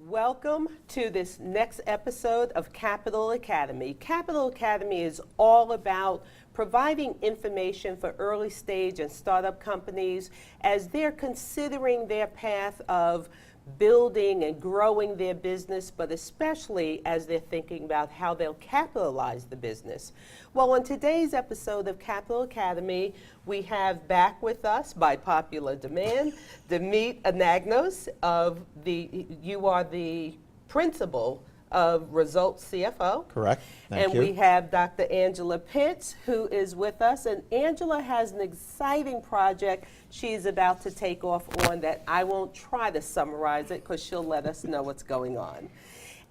Welcome to this next episode of Capital Academy. Capital Academy is all about providing information for early stage and startup companies as they're considering their path of building and growing their business, but especially as they're thinking about how they'll capitalize the business. Well, on today's episode of Capital Academy, we have back with us, by popular demand, Demet Anagnos you are the principal of Results CFO. Correct. Thank and you. we have Dr. Angela Pitts, who is with us. And Angela has an exciting project she's about to take off on that I won't try to summarize it because she'll let us know what's going on.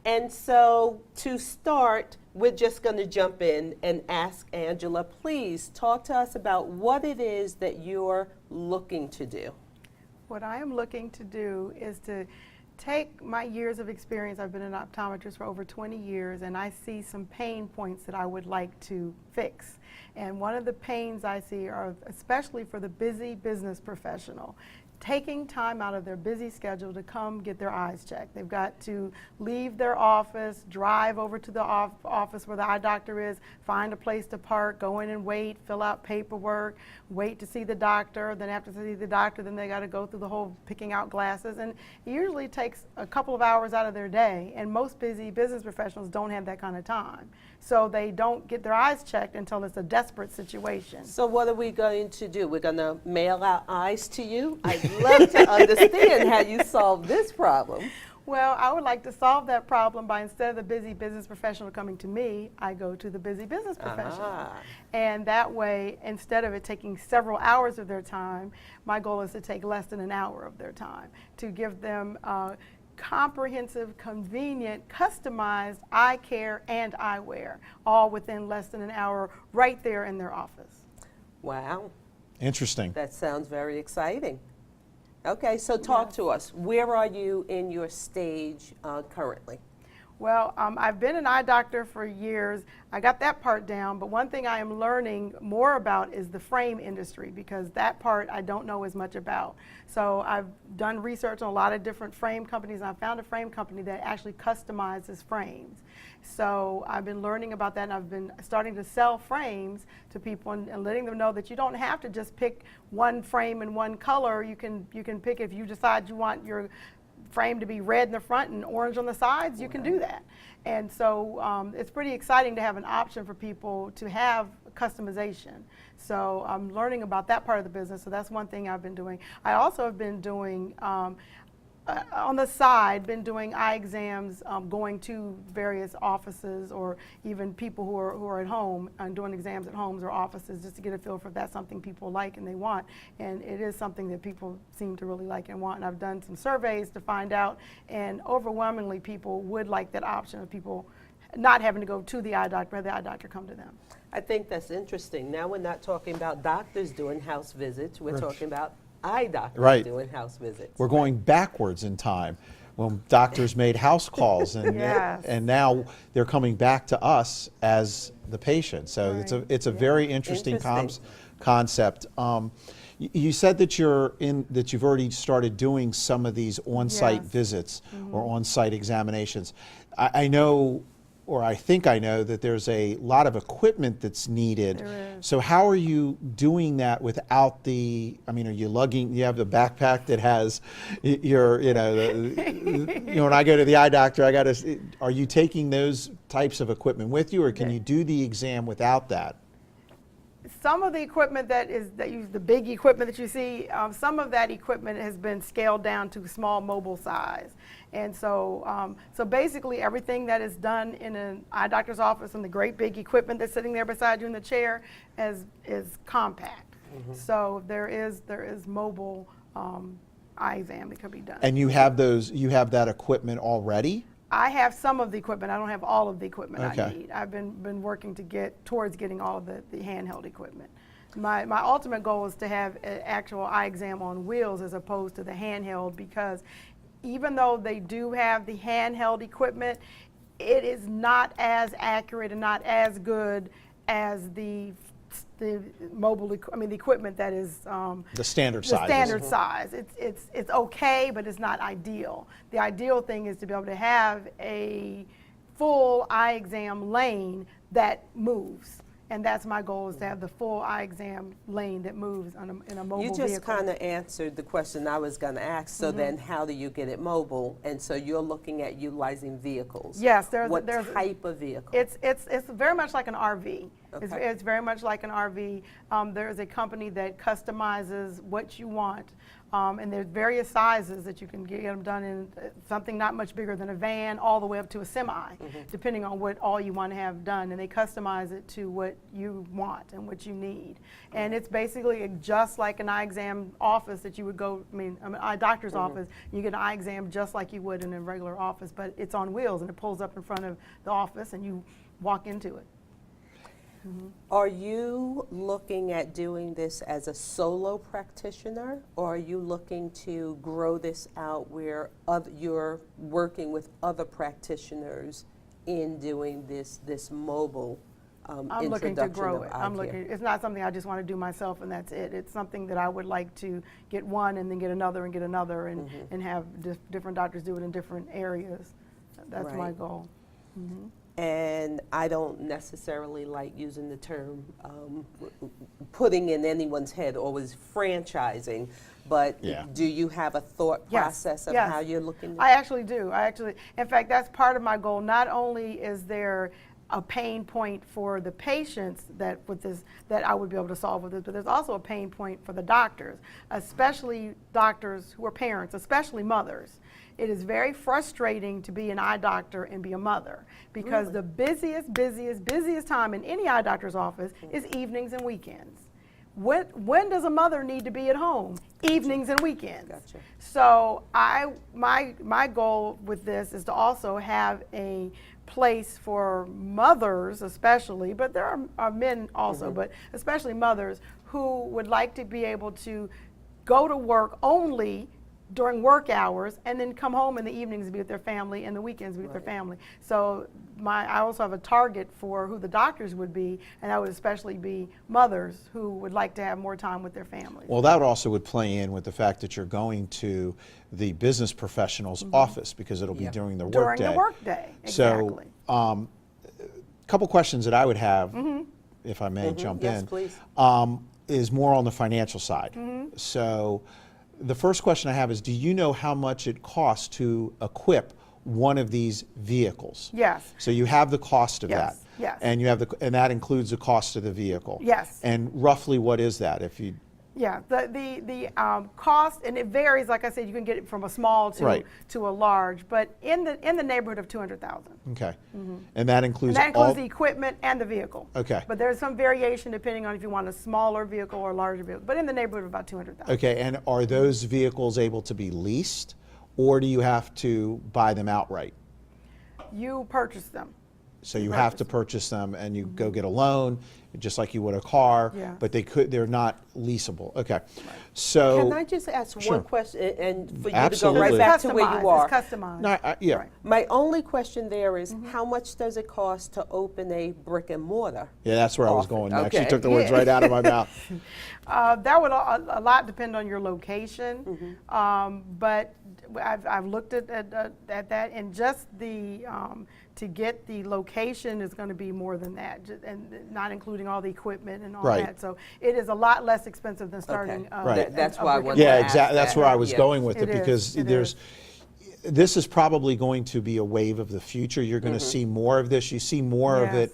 And so to start, we're just going to jump in and ask Angela, please talk to us about what it is that you're looking to do. What I am looking to do is to take my years of experience. I've been an optometrist for over 20 years, and I see some pain points that I would like to fix. And one of the pains I see are, especially for the busy business professional, taking time out of their busy schedule to come get their eyes checked. They've got to leave their office, drive over to the office where the eye doctor is, find a place to park, go in and wait, fill out paperwork, wait to see the doctor. Then after they see the doctor, then they got to go through the whole picking out glasses. And it usually takes a couple of hours out of their day. And most busy business professionals don't have that kind of time. So they don't get their eyes checked until it's a desperate situation. So what are we going to do? We're going to mail our eyes to you? I'd love to understand how you solve this problem. Well, I would like to solve that problem by, instead of the busy business professional coming to me, I go to the busy business professional. And that way, instead of it taking several hours of their time, my goal is to take less than an hour of their time, to give them comprehensive, convenient, customized eye care and eyewear, all within less than an hour, right there in their office. Wow. Interesting. That sounds very exciting. Okay, so talk to us. Where are you in your stage currently? Well, I've been an eye doctor for years. I got that part down, but one thing I am learning more about is the frame industry, because that part I don't know as much about. So I've done research on a lot of different frame companies, and I found a frame company that actually customizes frames. So I've been learning about that, and I've been starting to sell frames to people and letting them know that you don't have to just pick one frame in one color. You can pick, if you decide you want your frame to be red in the front and orange on the sides, you can do that. And so it's pretty exciting to have an option for people to have customization. So I'm learning about that part of the business, so that's one thing I've been doing. I also have been doing on the side, been doing eye exams, going to various offices, or even people who are at home and doing exams at homes or offices, just to get a feel for if that's something people like and they want. And it is something that people seem to really like and want. And I've done some surveys to find out, and overwhelmingly people would like that option of people not having to go to the eye doctor, have the eye doctor come to them. I think that's interesting. Now we're not talking about doctors doing house visits. We're talking about eye doctors doing house visits. We're going backwards in time when doctors made house calls, and and now they're coming back to us as the patient. So it's a very interesting concept. You said that you've already started doing some of these on-site visits or on-site examinations. I know, or I think I know, that there's a lot of equipment that's needed. So how are you doing that without are you have the backpack that has when I go to the eye doctor, are you taking those types of equipment with you, or can you do the exam without that? Some of the equipment the big equipment that you see, some of that equipment has been scaled down to small mobile size. And so, so basically everything that is done in an eye doctor's office and the great big equipment that's sitting there beside you in the chair is compact. So there is mobile eye exam that could be done. And you have that equipment already? I have some of the equipment. I don't have all of the equipment I need. I've been working to get towards getting all of the handheld equipment. My ultimate goal is to have an actual eye exam on wheels as opposed to the handheld, because even though they do have the handheld equipment, it is not as accurate and not as good as the the the equipment that is The standard the size. standard size. It's okay, but it's not ideal. The ideal thing is to be able to have a full eye exam lane that moves. And that's my goal, is to have the full eye exam lane that moves in a mobile You vehicle. just kind of answered the question I was going to ask. So then how do you get it mobile? And so you're looking at utilizing vehicles. Yes, What type of vehicle? It's very much like an RV. Okay. It's very much like an RV. There is a company that customizes what you want, and there's various sizes that you can get them done in. Something not much bigger than a van, all the way up to a semi, depending on what all you want to have done. And they customize it to what you want and what you need. And it's basically just like an eye exam office that you would go. An eye doctor's office. You get an eye exam just like you would in a regular office, but it's on wheels and it pulls up in front of the office and you walk into it. Are you looking at doing this as a solo practitioner, or are you looking to grow this out where you're working with other practitioners in doing this mobile I'm looking to introduction grow of it. eye care? It's not something I just want to do myself and that's it. It's something that I would like to get one and then get another and have different doctors do it in different areas. That's my Right. goal. And I don't necessarily like using the term putting in anyone's head always franchising, but Yeah. do you have a thought Yes, process of yes. how you're looking at I actually do. In fact, that's part of my goal. Not only is there a pain point for the patients that I would be able to solve with this, but there's also a pain point for the doctors, especially doctors who are parents, especially mothers. It is very frustrating to be an eye doctor and be a mother, because the busiest time in any eye doctor's office is evenings and weekends. When does a mother need to be at home? Evenings and weekends. Gotcha. So my goal with this is to also have a place for mothers especially, but there are men also, but especially mothers who would like to be able to go to work only during work hours and then come home in the evenings and be with their family and the weekends be with their family. So I also have a target for who the doctors would be, and that would especially be mothers who would like to have more time with their families. Well, that also would play in with the fact that you're going to the business professional's office, because it'll be during the workday. During the workday, exactly. So, a couple questions that I would have, if I may jump Yes, in, please. is more on the financial side. So, the first question I have is, do you know how much it costs to equip one of these vehicles? Yes. So you have the cost of Yes, that. yes. And you have and that includes the cost of the vehicle. Yes. And roughly what is that, if you? Yeah, the cost, and it varies. Like I said, you can get it from a small to a large, but in the neighborhood of $200,000. Okay. And that includes And that includes the equipment and the vehicle. Okay. But there's some variation depending on if you want a smaller vehicle or a larger vehicle, but in the neighborhood of about $200,000. Okay, and are those vehicles able to be leased, or do you have to buy them outright? You purchase them. So you have to purchase them, and you go get a loan, just like you would a car, Yeah. but they're not leasable. Okay. So Can I just ask Sure. one question, and for you Absolutely. to go right back to where Customized. you are? It's customized. No, yeah. Right. My only question there is, how much does it cost to open a brick and mortar? Yeah, that's where I was Often, going next. You okay. took the words right out of my mouth. That would a lot depend on your location, but I've looked at that, and just to get the location is going to be more than that, and not including all the equipment and all Right. that. So it is a lot less expensive than starting. Okay. Right. That's a why I brick and wanted Yeah, to mortar. ask exactly. That's that. where I was Yeah. going with it, It is. because It there's. This is probably going to be a wave of the future. You're going to see more of this. You see more of Yes.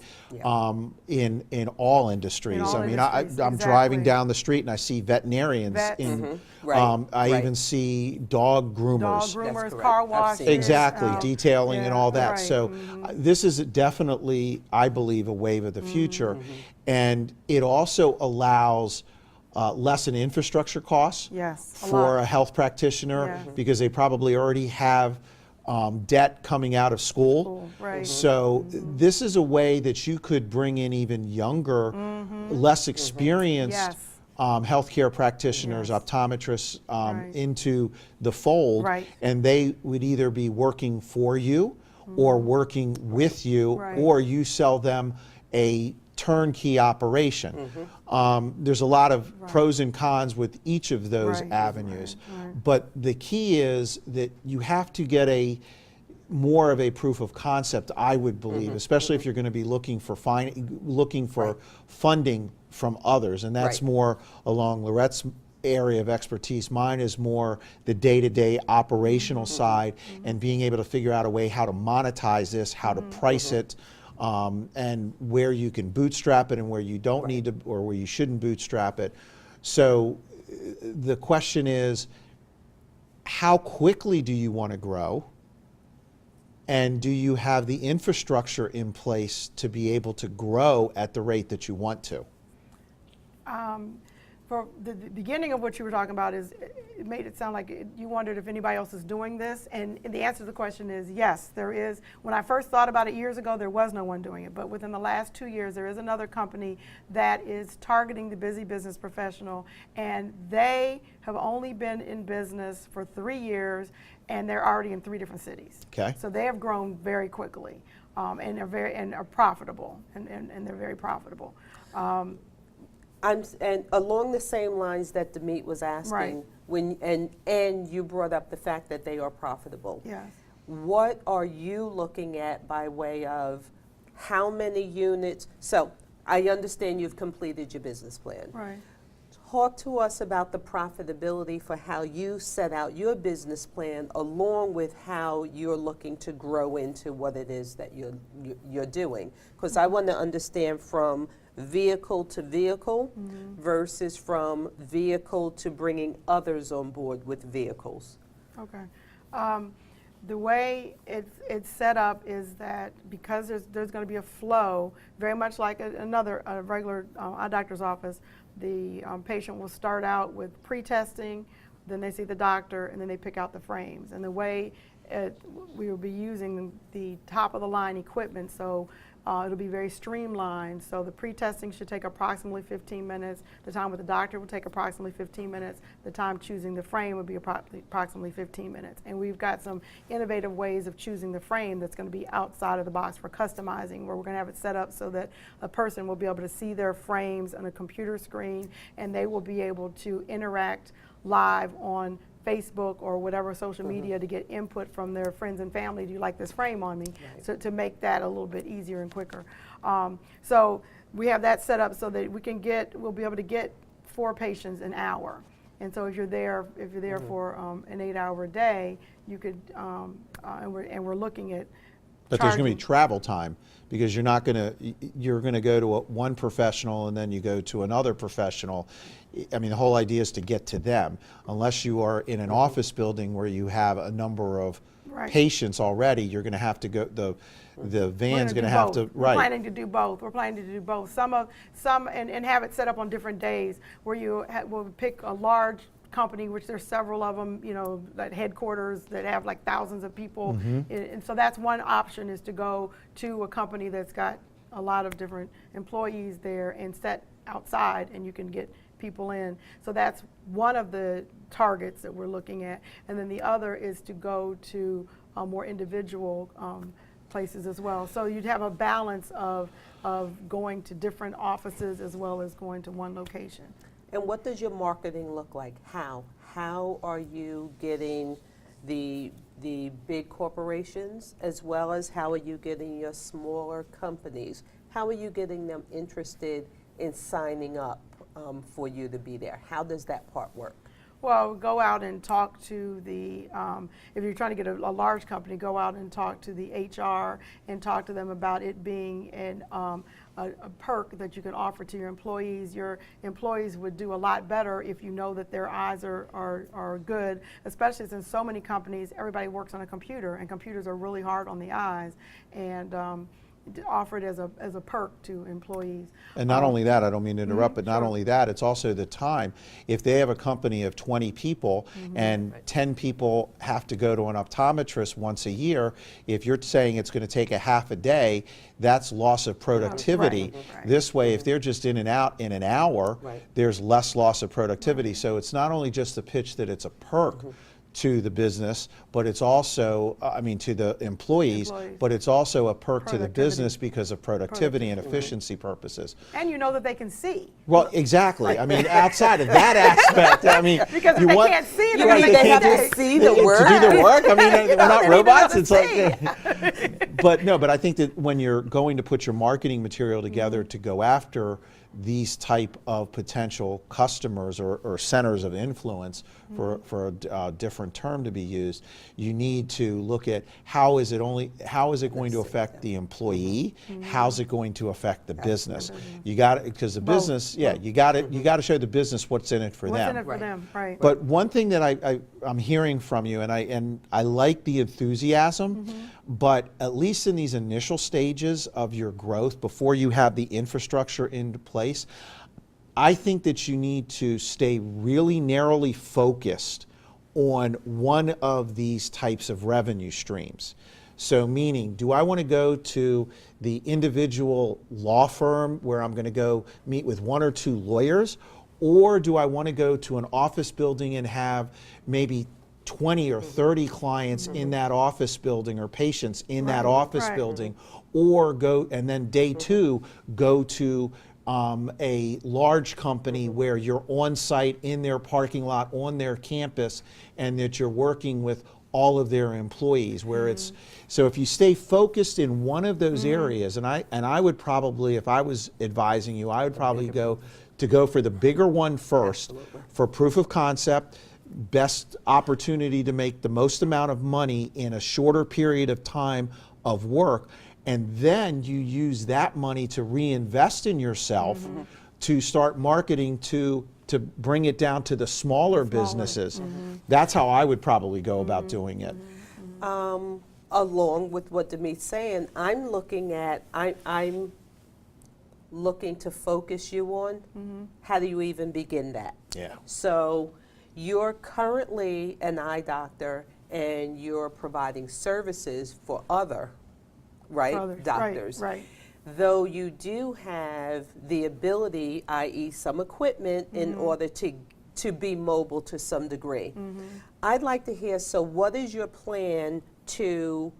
it in all industries. In all I mean, industries, I'm driving exactly. down the street and I see veterinarians Vets. in. Right, I right. even see dog groomers. Dog That's groomers, correct. car I've washes. seen it. Exactly, detailing and yeah, all that. right, So this is definitely, I believe, a wave of the future. And it also allows less in infrastructure costs Yes, a for lot. a health practitioner, Yeah. because they probably already have debt coming out of school. Right. So this is a way that you could bring in even younger, less experienced Yes. Healthcare practitioners, Yes. optometrists Right. into the fold, Right. and they would either be working for you or working with you, Right. or you sell them a turnkey operation. There's a lot of pros and cons with each of those avenues. But the key is that you have to get more of a proof of concept, I would believe, especially if you're going to be looking for funding from others, and that's more along Lorette's area of expertise. Mine is more the day-to-day operational side and being able to figure out a way how to monetize this, how to price it, and where you can bootstrap it and where you don't need to, or where you shouldn't bootstrap it. So the question is, how quickly do you want to grow? And do you have the infrastructure in place to be able to grow at the rate that you want to? For the beginning of what you were talking about is, it made it sound like you wondered if anybody else is doing this, and the answer to the question is yes, there is. When I first thought about it years ago, there was no one doing it, but within the last 2 years, there is another company that is targeting the busy business professional, and they have only been in business for 3 years, and they're already in 3 different cities. Okay. So they have grown very quickly, and are profitable, and they're very profitable. And along the same lines that Demeet was asking, and you brought up the fact that they are profitable. Yes. What are you looking at by way of how many units? So I understand you've completed your business plan. Right. Talk to us about the profitability for how you set out your business plan, along with how you're looking to grow into what it is that you're doing. Because I want to understand from vehicle to vehicle versus from vehicle to bringing others on board with vehicles. Okay. The way it's set up is that because there's going to be a flow, very much like a regular eye doctor's office, the patient will start out with pre-testing, then they see the doctor, and then they pick out the frames. And the way we will be using the top of the line equipment, so it'll be very streamlined. So the pre-testing should take approximately 15 minutes. The time with the doctor will take approximately 15 minutes. The time choosing the frame would be approximately 15 minutes. And we've got some innovative ways of choosing the frame that's going to be outside of the box for customizing, where we're going to have it set up so that a person will be able to see their frames on a computer screen, and they will be able to interact live on Facebook or whatever social media to get input from their friends and family. Do you like this frame on me? So to make that a little bit easier and quicker. So we have that set up so that we'll be able to get 4 patients an hour. And so if you're there for an 8-hour day, you could, and we're looking at. But there's going to be travel time, because you're going to go to one professional and then you go to another professional. I mean, the whole idea is to get to them. Unless you are in an office building where you have a number of patients already, you're going to have to go, the van's going to have to, We're planning to do both. We're planning to do both. Some and have it set up on different days where we'll pick a large company, which there's several of them, that headquarters that have like thousands of people. And so that's one option, is to go to a company that's got a lot of different employees there and set outside, and you can get people in. So that's one of the targets that we're looking at. And then the other is to go to more individual places as well. So you'd have a balance of going to different offices as well as going to one location. And what does your marketing look like? How are you getting the big corporations, as well as how are you getting your smaller companies? How are you getting them interested in signing up for you to be there? How does that part work? Well, go out and talk to the, if you're trying to get a large company, go out and talk to the HR and talk to them about it being a perk that you can offer to your employees. Your employees would do a lot better if you know that their eyes are good, especially since so many companies, everybody works on a computer, and computers are really hard on the eyes. And offer it as a perk to employees. And not only that, I don't mean to interrupt, but not only that, it's also the time. If they have a company of 20 people and 10 people have to go to an optometrist once a year, if you're saying it's going to take a half a day, that's loss of productivity. This way, if they're just in and out in an hour, there's less loss of productivity. So it's not only just the pitch that it's a perk to the business, but it's also, to the employees, but it's also a perk to the Productivity. business because of productivity and efficiency purposes. And you know that they can see. Well, exactly. Outside of that aspect, Because if they can't see it, You they're mean gonna they have get to see the work? To do the work? We're not they need robots. to It's like, but I think that when you're going to put your marketing material together to go after these type of potential customers or centers of influence, for a different term to be used, you need to look at how is it going to affect the employee, how's it going to affect the business. You got it, because the business, you got to show the business what's in it for What's them. in it for them, right? But one thing that I'm hearing from you, and I like the enthusiasm, but at least in these initial stages of your growth, before you have the infrastructure into place, I think that you need to stay really narrowly focused on one of these types of revenue streams. So meaning, do I want to go to the individual law firm where I'm going to go meet with one or two lawyers, or do I want to go to an office building and have maybe 20 or 30 clients in that office building, or patients in that office building, or go, and then day two, go to a large company where you're on site in their parking lot, on their campus, and that you're working with all of their employees, where it's, so if you stay focused in one of those areas, and I would probably, if I was advising you, I would probably go for the bigger one first, for proof of concept, best opportunity to make the most amount of money in a shorter period of time of work, and then you use that money to reinvest in yourself, to start marketing to bring it down to the smaller businesses. That's how I would probably go about doing it. Along with what Demet's saying, I'm looking to focus you on how do you even begin that. Yeah. So you're currently an eye doctor and you're providing services for other doctors. Right. Though you do have the ability, i.e. some equipment, in order to be mobile to some degree. I'd like to hear, so what is your plan to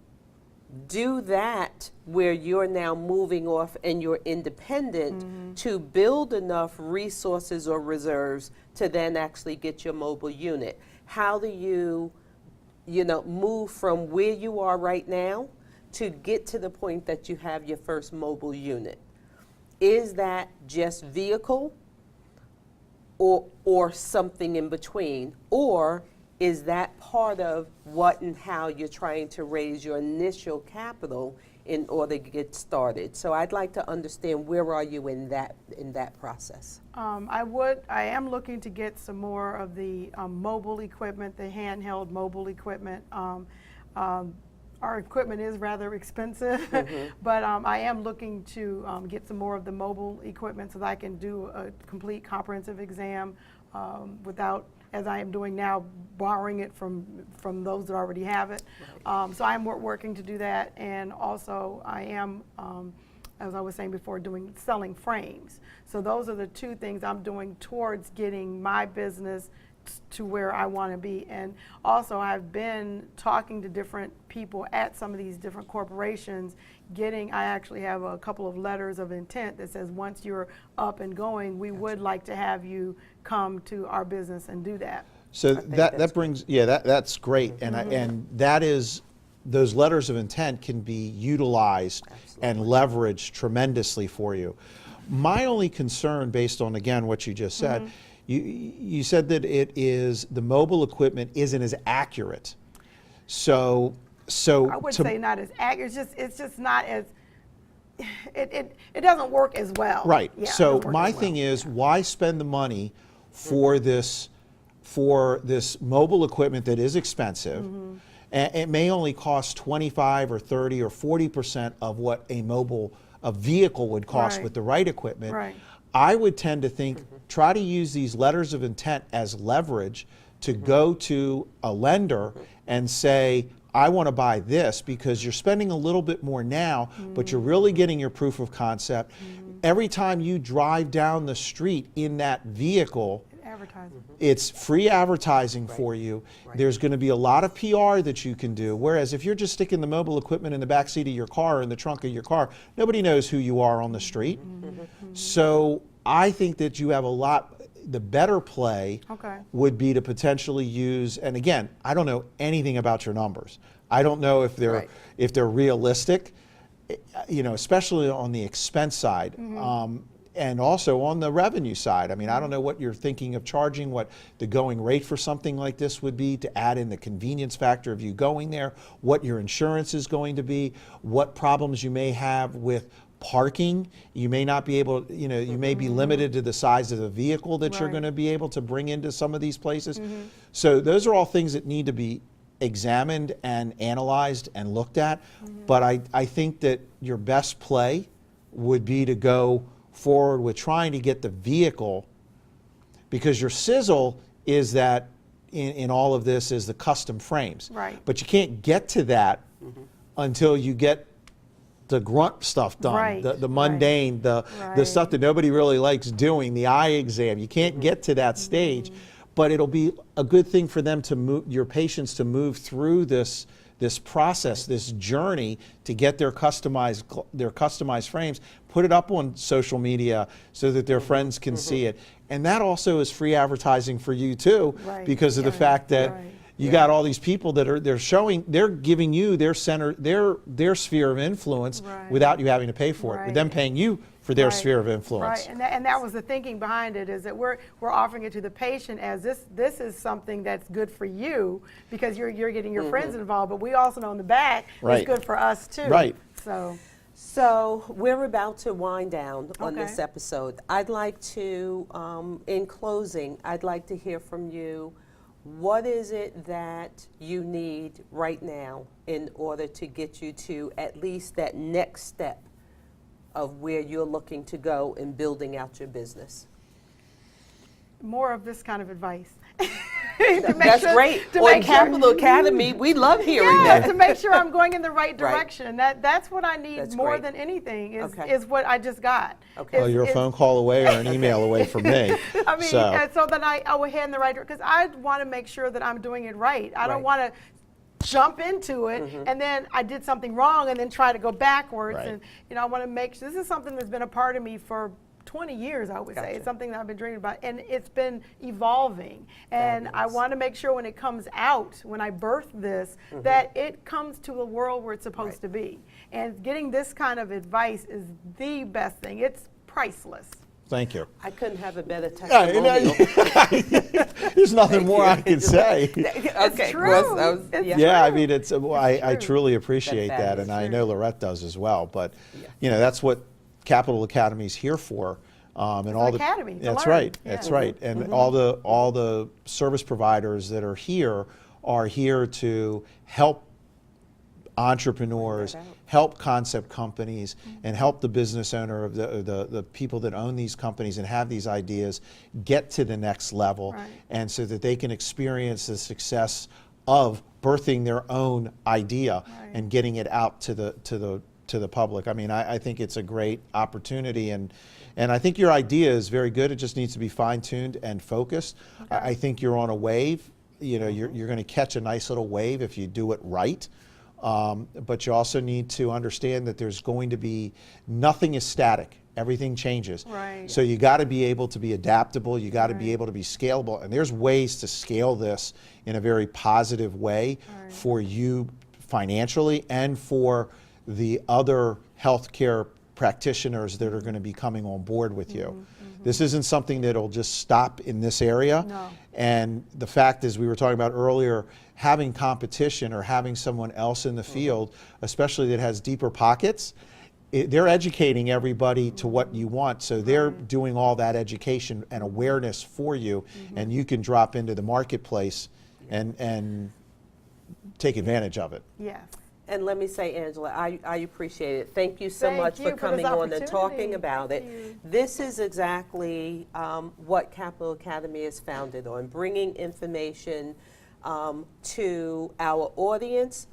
do that where you're now moving off and you're independent to build enough resources or reserves to then actually get your mobile unit? How do you move from where you are right now to get to the point that you have your first mobile unit? Is that just vehicle or something in between? Or is that part of what and how you're trying to raise your initial capital in order to get started? So I'd like to understand, where are you in that process? I am looking to get some more of the mobile equipment, the handheld mobile equipment. Our equipment is rather expensive, but I am looking to get some more of the mobile equipment so that I can do a complete comprehensive exam without, as I am doing now, borrowing it from those that already have it. So I am working to do that, and also I am, as I was saying before, selling frames. So those are the two things I'm doing towards getting my business to where I want to be. And also I've been talking to different people at some of these different corporations, I actually have a couple of letters of intent that says, once you're up and going, we would like to have you come to our business and do that. So that brings, that's great. And that is, those letters of intent can be utilized and leveraged tremendously for you. My only concern, based on, again, what you just said, you said that the mobile equipment isn't as accurate. So I would say not as accurate. It's just not as, it doesn't work as well. Right. Yeah, So my thing is, why spend the money for this mobile equipment that is expensive? And it may only cost 25 or 30 or 40% of what a vehicle would cost with the right equipment. Right. I would tend to think, try to use these letters of intent as leverage to go to a lender and say, I want to buy this, because you're spending a little bit more now, but you're really getting your proof of concept. Every time you drive down the street in that vehicle, advertising. It's free advertising for you. There's going to be a lot of PR that you can do. Whereas if you're just sticking the mobile equipment in the back seat of your car or in the trunk of your car, nobody knows who you are on the street. So I think that you have a lot. The better play Okay. would be to potentially use, and again, I don't know anything about your numbers. I don't know if they're Right. if they're realistic, especially on the expense side. And also on the revenue side. I mean, I don't know what you're thinking of charging, what the going rate for something like this would be, to add in the convenience factor of you going there, what your insurance is going to be, what problems you may have with parking. You may not be able, you may be limited to the size of the vehicle that you're Right. going to be able to bring into some of these places. So those are all things that need to be examined and analyzed and looked at. But I think that your best play would be to go forward with trying to get the vehicle, because your sizzle is that in all of this is the custom frames. Right. But you can't get to that until you get the grunt stuff done, Right, the right. mundane, the Right. stuff that nobody really likes doing, the eye exam. You can't get to that stage, but it'll be a good thing for them to move, your patients to move through this process, this journey to get their customized frames, put it up on social media so that their friends can see it. And that also is free advertising for you too, Right. because of the fact that Right. you got all these people that they're giving you their center, their sphere of influence Right. without you having to pay for it, with them Right. paying you for their Right. sphere of influence. Right, and that was the thinking behind it, is that we're offering it to the patient as this is something that's good for you because you're getting your friends involved, but we also know in the back Right. it's good for us too. Right. So we're about to wind down on this Okay. episode. I'd like to, in closing, I'd like to hear from you. What is it that you need right now in order to get you to at least that next step of where you're looking to go in building out your business? More of this kind of advice. To make That's sure- great. to On make sure- Capital Academy, we love hearing Yeah, that. to make sure I'm going in the right Right. direction. That's what I need That's more great. than anything Okay. is what I just got. Okay. Well, Is- you're a is- phone call away or an email away from me. I mean, so, and so that I will head in the right direction, because I want to make sure that I'm doing it right. I don't Right. want to jump into it and then I did something wrong and then try to go backwards. Right. And I want to make sure this is something that's been a part of me for 20 years, I would say. Gotcha. It's something that I've been dreaming about, and it's been evolving. And I Fabulous. want to make sure when it comes out, when I birth this, that it comes to the world where it's supposed Right. to be. And getting this kind of advice is the best thing. It's priceless. thank you. I couldn't have a better Yeah, you know, testimonial. there's nothing more I can say. Okay, true. yeah. It's Yeah, I true. mean, I true. truly appreciate That's that, and I fabulous. know Lorette does as well. But Yeah. that's what Capital Academy is here for. And all an the academy to that's learn. right, that's Yeah. right, and all the service providers that are here to help entrepreneurs, Bring that out. help concept companies, and help the business owner of the people that own these companies and have these ideas get to the next level, Right. and so that they can experience the success of birthing their own idea Right. and getting it out to the public. I mean, I think it's a great opportunity, and I think your idea is very good. It just needs to be fine-tuned and focused. I think you're on a wave. You're going to catch a nice little wave if you do it right. But you also need to understand that there's going to be, nothing is static. Everything changes. Right. So you got to be able to be adaptable. You got to be Right. able to be scalable. And there's ways to scale this in a very positive way Right. for you financially and for the other healthcare practitioners that are going to be coming on board with you. This isn't something that'll just stop in this area. No. And the fact is, we were talking about earlier, having competition or having someone else in the field, especially that has deeper pockets, they're educating everybody to what you want. So they're doing all that education and awareness for you, and you can drop into the marketplace and take advantage of it. Yes. And let me say, Angela, I appreciate it. Thank you so Thank much you for for this coming on and talking opportunity. about it. Thank you. This is exactly what Capital Academy is founded on, bringing information to our audience,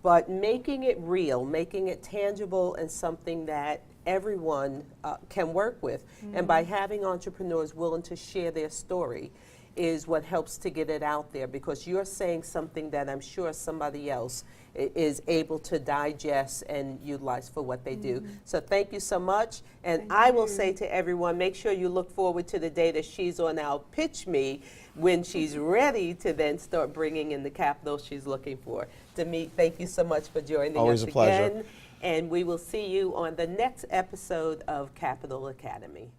but making it real, making it tangible and something that everyone can work with. And by having entrepreneurs willing to share their story, is what helps to get it out there, because you're saying something that I'm sure somebody else is able to digest and utilize for what they do. So thank you so much. And I will say to everyone, make sure you look forward to the day that she's on our Pitch Me, when she's ready to then start bringing in the capital she's looking for. Domeet, thank you so much for joining Always us a pleasure. again. And we will see you on the next episode of Capital Academy.